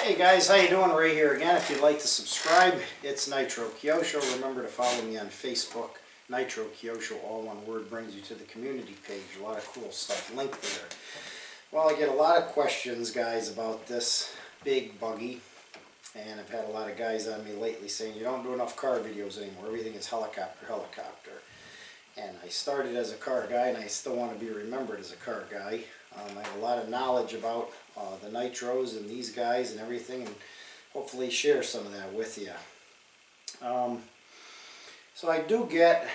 Hey guys, how you doing? Ray here again. If you'd like to subscribe, it's Nitro Kyosho. Remember to follow me on Facebook. Nitro Kyosho, all one word, brings you to the community page. A lot of cool stuff linked there. Well, I get a lot of questions, guys, about this big buggy. And I've had a lot of guys on me lately saying, you don't do enough car videos anymore. Everything is helicopter, helicopter. And I started as a car guy, and I still want to be remembered as a car guy. I have a lot of knowledge about the nitros and these guys and everything, and hopefully share some of that with you. So I do get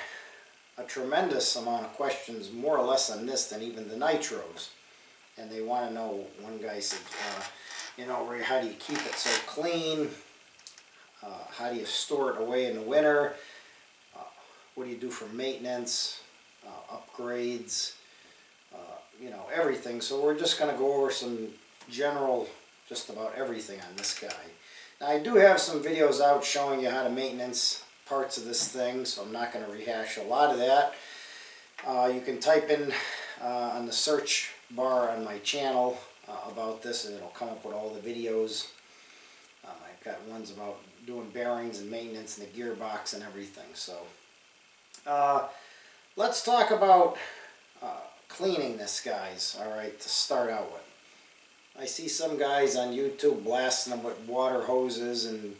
a tremendous amount of questions, more or less on this than even the nitros. And they want to know, one guy said, you know, Ray, how do you keep it so clean? How do you store it away in the winter? What do you do for maintenance, upgrades, you know, everything. So we're just going to go over some general, just about everything on this guy. Now I do have some videos out showing you how to maintenance parts of this thing, so I'm not going to rehash a lot of that. You can type in on the search bar on my channel about this, and it'll come up with all the videos. I've got ones about doing bearings and maintenance and the gearbox and everything. So let's talk about cleaning this, guys, alright, to start out with. I see some guys on YouTube blasting them with water hoses and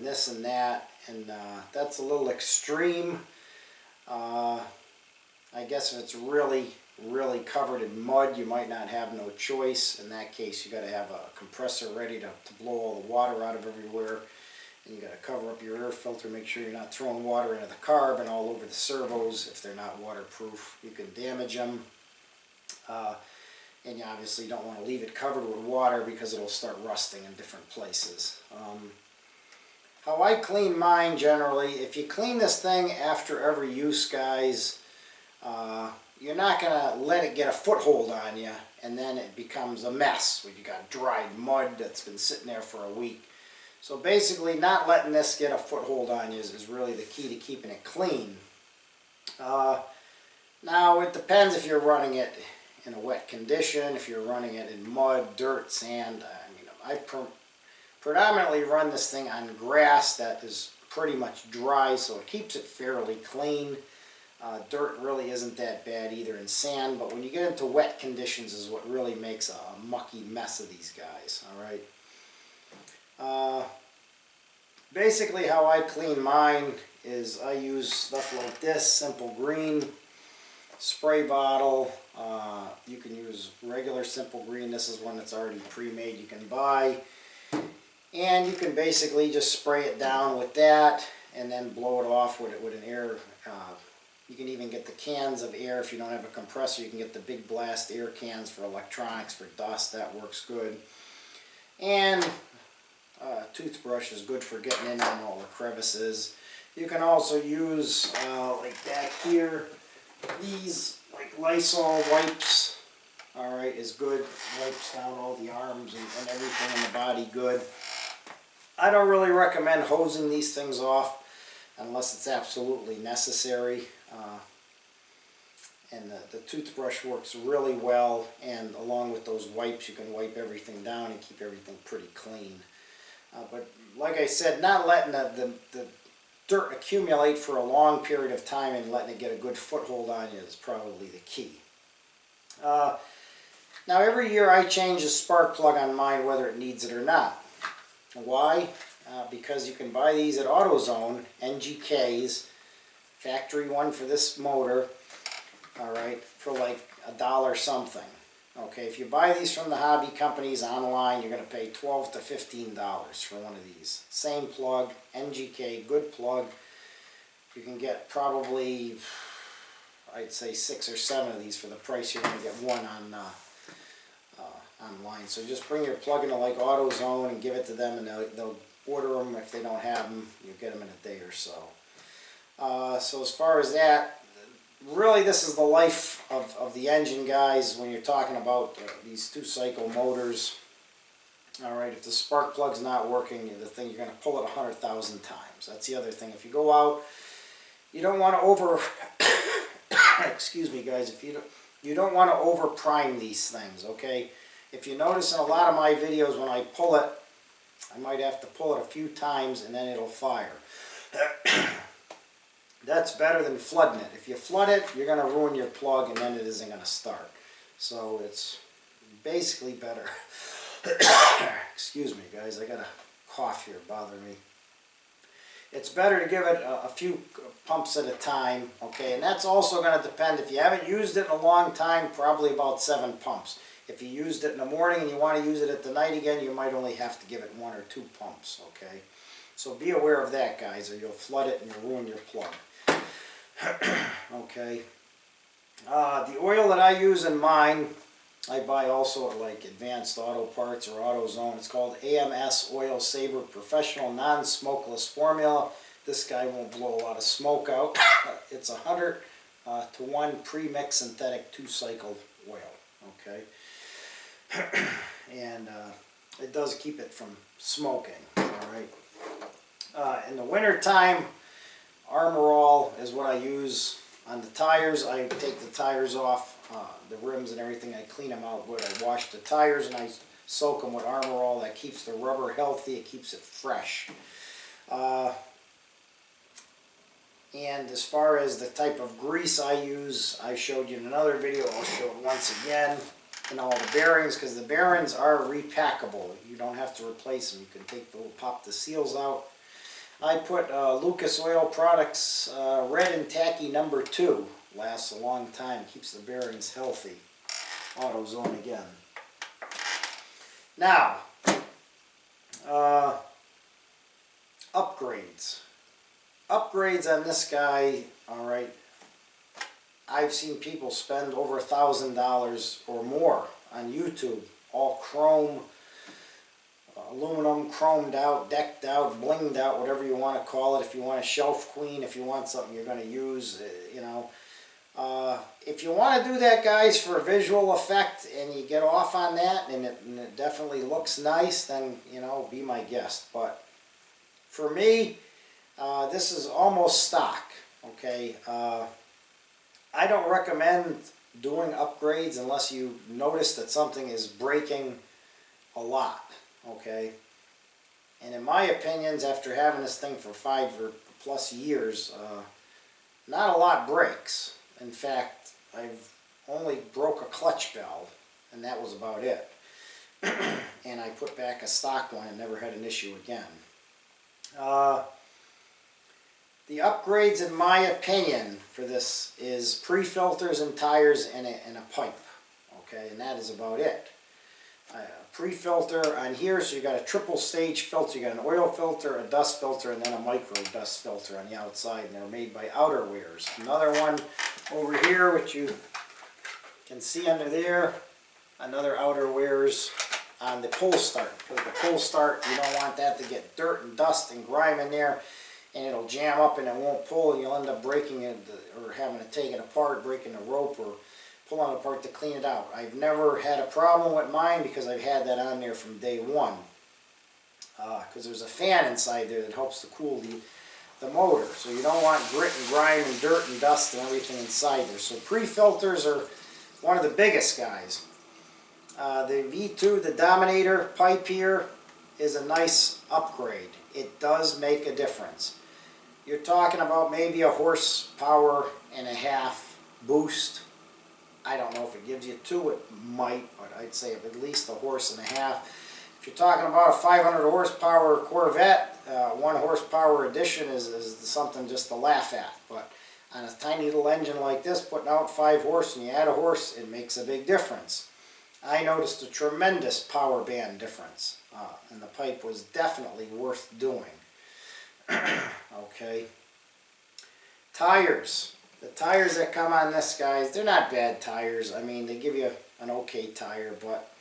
this and that, and that's a little extreme. I guess if it's really covered in mud, you might not have no choice. In that case, you got to have a compressor ready to blow all the water out of everywhere. And you got to cover up your air filter, make sure you're not throwing water into the carb and all over the servos. If they're not waterproof, you can damage them. And you obviously don't want to leave it covered with water because it'll start rusting in different places. How I clean mine generally, if you clean this thing after every use, guys, you're not going to let it get a foothold on you and then it becomes a mess where you got dried mud that's been sitting there for a week. So basically, not letting this get a foothold on you is really the key to keeping it clean. Now, it depends if you're running it in a wet condition, if you're running it in mud, dirt, sand. I mean, I predominantly run this thing on grass that is pretty much dry, so it keeps it fairly clean. Dirt really isn't that bad either, in sand, but when you get into wet conditions is what really makes a mucky mess of these guys, alright? Basically how I clean mine is I use stuff like this, Simple Green, spray bottle. You can use regular Simple Green. This is one that's already pre-made you can buy. And you can basically just spray it down with that and then blow it off with an air. You can even get the cans of air. If you don't have a compressor, you can get the big blast air cans for electronics, for dust. That works good. And toothbrush is good for getting in on all the crevices. You can also use, like back here, these like Lysol wipes, alright, is good. Wipes down all the arms and everything in the body good. I don't really recommend hosing these things off unless it's absolutely necessary. And the toothbrush works really well, and along with those wipes you can wipe everything down and keep everything pretty clean. But like I said, not letting the dirt accumulate for a long period of time and letting it get a good foothold on you is probably the key. Now every year I change the spark plug on mine whether it needs it or not. Why? Because you can buy these at AutoZone, NGKs, factory one for this motor, alright, for like $1 something. Okay, if you buy these from the hobby companies online, you're going to pay $12 to $15 for one of these. Same plug, NGK, good plug. You can get probably, I'd say 6 or 7 of these for the price you're going to get one on online. So just bring your plug into like AutoZone and give it to them, and they'll order them. If they don't have them, you'll get them in a day or so. So as far as that, really this is the life of the engine, guys, when you're talking about these 2-cycle motors. Alright, if the spark plug's not working, the thing, you're going to pull it 100,000 times. That's the other thing. If you go out, you don't want to excuse me, guys, you don't want to over prime these things, okay? If you notice in a lot of my videos, when I pull it, I might have to pull it a few times and then it'll fire. That's better than flooding it. If you flood it, you're going to ruin your plug and then it isn't going to start. So it's basically better. Excuse me, guys, I got a cough here bothering me. It's better to give it a few pumps at a time, okay? And that's also going to depend. If you haven't used it in a long time, probably about 7 pumps. If you used it in the morning and you want to use it at the night again, you might only have to give it 1 or 2 pumps, okay? So be aware of that, guys, or you'll flood it and you'll ruin your plug. Okay. The oil that I use in mine, I buy also at like Advanced Auto Parts or AutoZone. It's called Ams Oil Saver Professional Non-Smokeless Formula. This guy won't blow a lot of smoke out. It's 100 to 1 pre-mixed synthetic 2-cycle oil. Okay. And it does keep it from smoking. All right. In the winter time, Armor All is what I use on the tires. I take the tires off, the rims and everything. I clean them out good. I wash the tires and I soak them with Armor All. That keeps the rubber healthy. It keeps it fresh. And as far as the type of grease I use, I showed you in another video. I'll show it once again. And all the bearings, because the bearings are repackable. You don't have to replace them. You can take the pop the seals out. I put Lucas Oil Products Red and Tacky number 2. Lasts a long time. Keeps the bearings healthy. AutoZone again. Now, upgrades. Upgrades on this guy, alright, I've seen people spend over $1,000 or more on YouTube. All chrome, aluminum, chromed out, decked out, blinged out, whatever you want to call it. If you want a shelf queen, if you want something you're going to use, you know. If you want to do that, guys, for a visual effect and you get off on that and it definitely looks nice, then, you know, be my guest. But for me, this is almost stock, okay? I don't recommend doing upgrades unless you notice that something is breaking a lot, okay? And in my opinions, after having this thing for 5 or plus years, not a lot breaks. In fact, I've only broke a clutch valve, and that was about it. And I put back a stock one and never had an issue again. The upgrades, in my opinion, for this is pre-filters and tires and a pipe. Okay, and that is about it. Pre-filter on here, so you got a triple stage filter. You got an oil filter, a dust filter, and then a micro dust filter on the outside, and they're made by Outerwears. Another one over here, which you can see under there, another Outerwears on the pull start. Because the pull start, you don't want that to get dirt and dust and grime in there, and it'll jam up and it won't pull, and you'll end up breaking it or having to take it apart, breaking the rope, or pulling it apart to clean it out. I've never had a problem with mine because I've had that on there from day one. Because there's a fan inside there that helps to cool the motor. So you don't want grit and grime and dirt and dust and everything inside there. So pre-filters are one of the biggest guys. The V2, the Dominator pipe here, is a nice upgrade. It does make a difference. You're talking about maybe a horsepower and a half boost. I don't know if it gives you 2, it might, but I'd say at least a horse and a half. If you're talking about a 500 horsepower Corvette, 1 horsepower addition is something just to laugh at. But on a tiny little engine like this, putting out 5 horse and you add a horse, it makes a big difference. I noticed a tremendous power band difference, and the pipe was definitely worth doing. Okay. Tires. The tires that come on this, guys, they're not bad tires. I mean, they give you an okay tire, but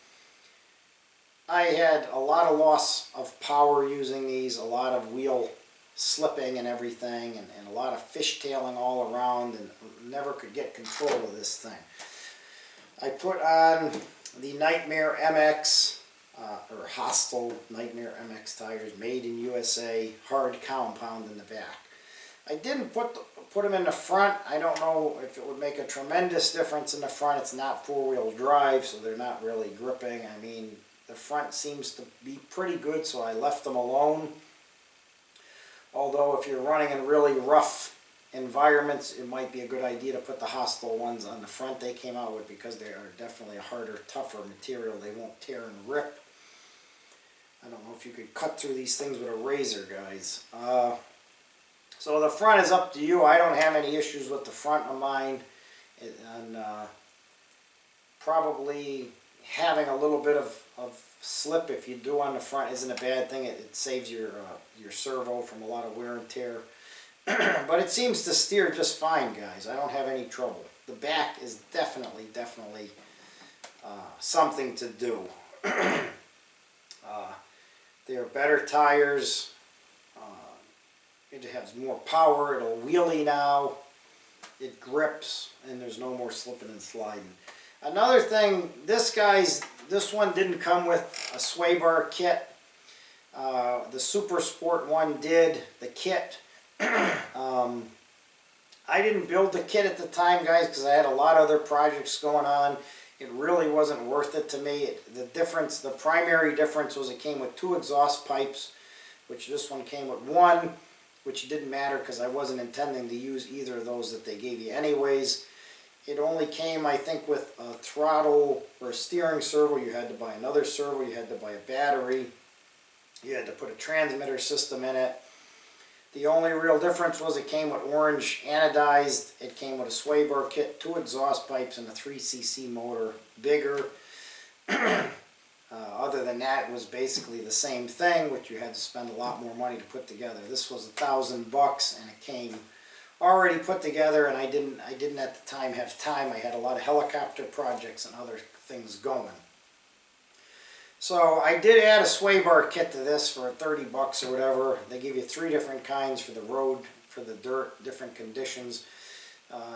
I had a lot of loss of power using these, a lot of wheel slipping and everything, and a lot of fishtailing all around, and never could get control of this thing. I put on the Nightmare MX, or Hostile Nightmare MX tires, made in USA, hard compound in the back. I didn't put them in the front. I don't know if it would make a tremendous difference in the front. It's not 4-wheel drive, so they're not really gripping. I mean, The front seems to be pretty good, so I left them alone. Although if you're running in really rough environments, it might be a good idea to put the hostile ones on the front they came out with, because they are definitely a harder, tougher material. They won't tear and rip. I don't know if you could cut through these things with a razor, guys. So the front is up to you. I don't have any issues with the front of mine. And probably having a little bit of slip, if you do on the front, isn't a bad thing. It saves your servo from a lot of wear and tear. But it seems to steer just fine, guys. I don't have any trouble. The back is definitely something to do. They're better tires. It has more power. It'll wheelie now. It grips, and there's no more slipping and sliding. Another thing, this one didn't come with a sway bar kit. The Super Sport one did, the kit. I didn't build the kit at the time, guys, because I had a lot of other projects going on. It really wasn't worth it to me. The primary difference was it came with 2 exhaust pipes, which this one came with 1, which didn't matter because I wasn't intending to use either of those that they gave you anyways. It only came, I think, with a throttle or a steering servo. You had to buy another servo. You had to buy a battery. You had to put a transmitter system in it. The only real difference was it came with orange anodized. It came with a sway bar kit, 2 exhaust pipes, and a 3cc motor, bigger. Other than that, it was basically the same thing, which you had to spend a lot more money to put together. This was $1,000, and it came already put together, and I didn't at the time have time. I had a lot of helicopter projects and other things going. So I did add a sway bar kit to this for $30 or whatever. They give you 3 different kinds for the road, for the dirt, different conditions.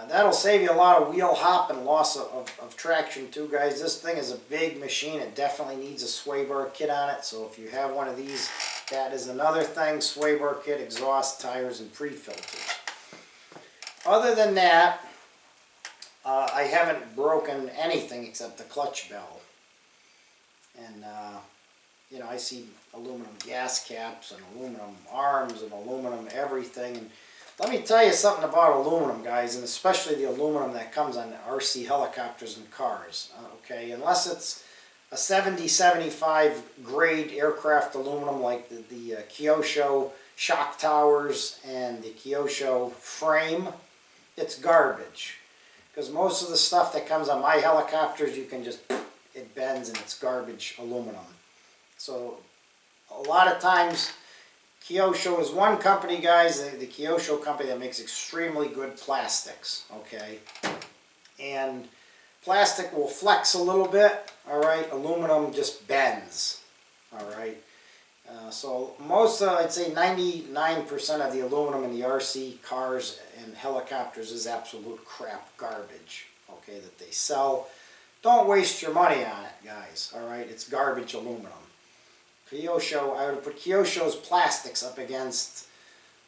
That'll save you a lot of wheel hop and loss of traction too, guys. This thing is a big machine. It definitely needs a sway bar kit on it. So if you have one of these, that is another thing. Sway bar kit, exhaust, tires, and pre-filters. Other than that, I haven't broken anything except the clutch bell. And, you know, I see aluminum gas caps and aluminum arms and aluminum everything. And let me tell you something about aluminum, guys, and especially the aluminum that comes on the RC helicopters and cars. Okay, unless it's a 70-75 grade aircraft aluminum like the Kyosho shock towers and the Kyosho frame, it's garbage. Because most of the stuff that comes on my helicopters, you can just, it bends and it's garbage aluminum. So a lot of times, Kyosho is one company, guys, the Kyosho company that makes extremely good plastics, okay? And plastic will flex a little bit, all right? Aluminum just bends, all right? So most, I'd say 99% of the aluminum in the RC cars and helicopters is absolute crap garbage, okay, that they sell. Don't waste your money on it, guys, all right? It's garbage aluminum. Kyosho, I would put Kyosho's plastics up against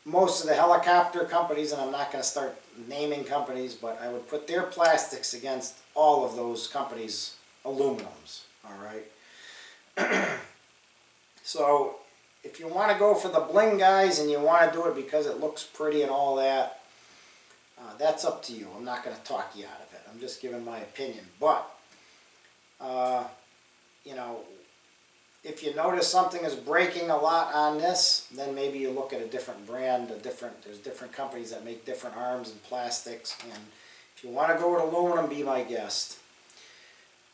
most of the helicopter companies, and I'm not going to start naming companies, but I would put their plastics against all of those companies' aluminums, all right? So if you want to go for the bling, guys, and you want to do it because it looks pretty and all that, that's up to you. I'm not going to talk you out of it. I'm just giving my opinion. But, you know, if you notice something is breaking a lot on this, then maybe you look at a different brand, there's different companies that make different arms and plastics, and if you want to go with aluminum, be my guest.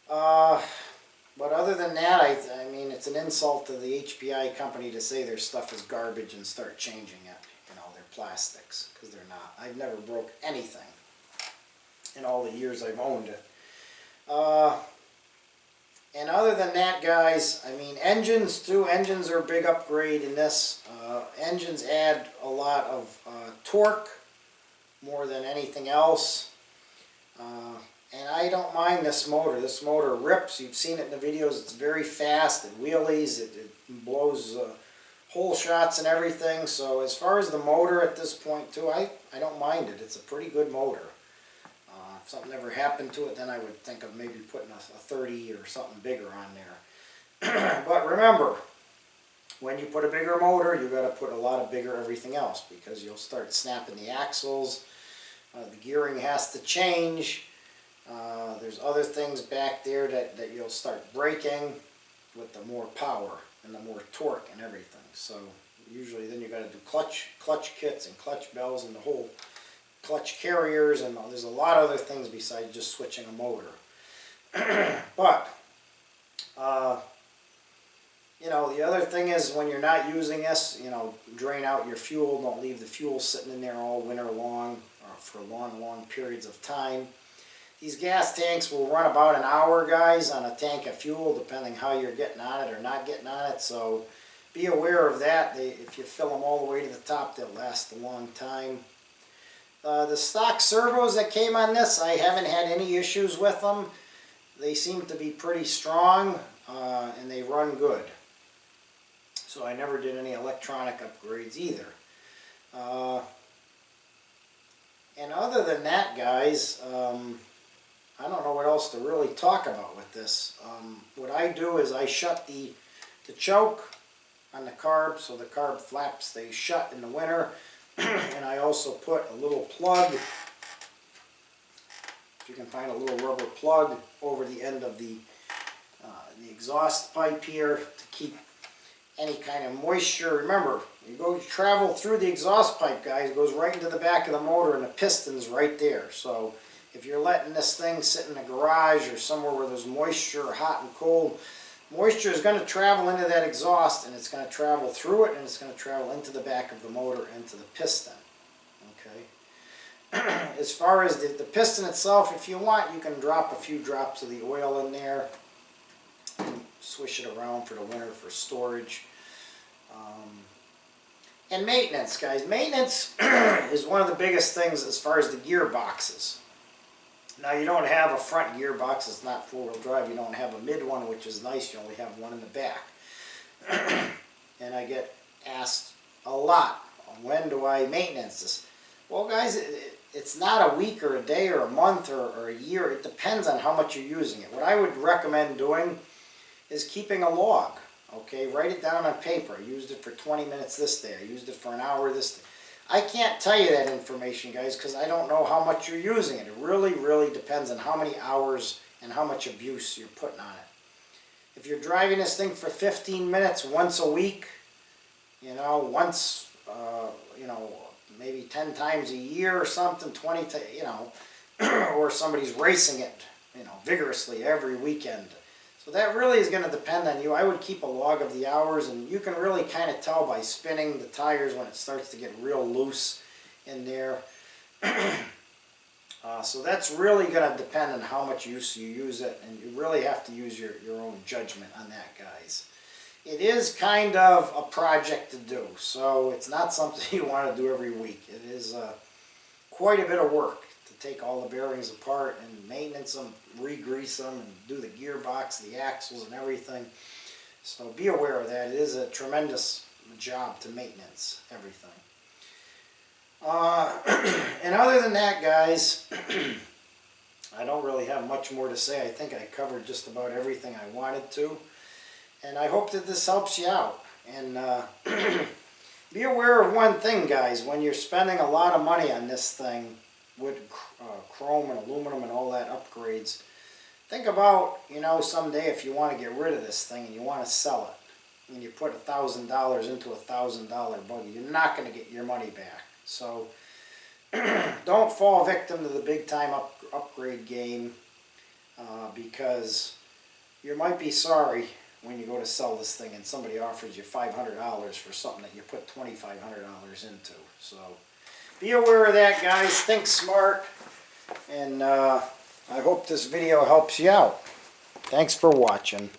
But other than that, I mean, it's an insult to the HPI company to say their stuff is garbage and start changing it, you know, their plastics, because they're not. I've never broke anything in all the years I've owned it. And other than that, guys, I mean, engines too. Engines are a big upgrade in this. Engines add a lot of torque more than anything else. And I don't mind this motor. This motor rips. You've seen it in the videos. It's very fast. It wheelies. It blows hole shots and everything. So as far as the motor at this point too, I don't mind it. It's a pretty good motor. If something ever happened to it, then I would think of maybe putting a 30 or something bigger on there. But remember, when you put a bigger motor, you got to put a lot of bigger everything else, because you'll start snapping the axles. The gearing has to change. There's other things back there that you'll start breaking with the more power and the more torque and everything. So usually then you got to do clutch kits and clutch bells and the whole clutch carriers, and there's a lot of other things besides just switching a motor. But you know, the other thing is, when you're not using this, you know, drain out your fuel. Don't leave the fuel sitting in there all winter long or for long periods of time. These gas tanks will run about an hour, guys, on a tank of fuel, depending how you're getting on it or not getting on it. So be aware of that. If you fill them all the way to the top, they'll last a long time. The stock servos that came on this, I haven't had any issues with them. They seem to be pretty strong, and they run good. So I never did any electronic upgrades either. And other than that, guys, I don't know what else to really talk about with this. What I do is I shut the choke on the carb, so the carb flap stays shut in the winter. And I also put a little plug, if you can find a little rubber plug, over the end of the exhaust pipe here to keep any kind of moisture. Remember, you travel through the exhaust pipe, guys, it goes right into the back of the motor, and the piston's right there. So if you're letting this thing sit in the garage or somewhere where there's moisture, hot and cold, moisture is going to travel into that exhaust, and it's going to travel through it, and it's going to travel into the back of the motor, into the piston. Okay. As far as the piston itself, if you want, you can drop a few drops of the oil in there and swish it around for the winter for storage. And maintenance, guys. Maintenance is one of the biggest things as far as the gearboxes. Now, you don't have a front gearbox, it's not four-wheel drive. You don't have a mid one, which is nice. You only have one in the back. And I get asked a lot, when do I maintenance this? Well, guys, it's not a week or a day or a month or a year. It depends on how much you're using it. What I would recommend doing is keeping a log. Okay, write it down on paper. I used it for 20 minutes this day. I used it for an hour this day. I can't tell you that information, guys, because I don't know how much you're using it. It really, really depends on how many hours and how much abuse you're putting on it. If you're driving this thing for 15 minutes once a week, you know, once, you know, maybe 10 times a year or something, 20, you know, or somebody's racing it, you know, vigorously every weekend. So that really is going to depend on you. I would keep a log of the hours, and you can really kind of tell by spinning the tires when it starts to get real loose in there. So that's really going to depend on how much use you use it, and you really have to use your own judgment on that, guys. It is kind of a project to do, so it's not something you want to do every week. It is quite a bit of work to take all the bearings apart and maintenance them, re-grease them, and do the gearbox, the axles, and everything. So be aware of that. It is a tremendous job to maintenance everything. And other than that, guys, I don't really have much more to say. I think I covered just about everything I wanted to. And I hope that this helps you out. And be aware of one thing, guys. When you're spending a lot of money on this thing with chrome and aluminum and all that upgrades, think about, you know, someday if you want to get rid of this thing and you want to sell it, and you put $1,000 into a $1,000 buggy, you're not going to get your money back. So don't fall victim to the big time upgrade game, because you might be sorry when you go to sell this thing and somebody offers you $500 for something that you put $2,500 into. So be aware of that, guys. Think smart, and I hope this video helps you out. Thanks for watching.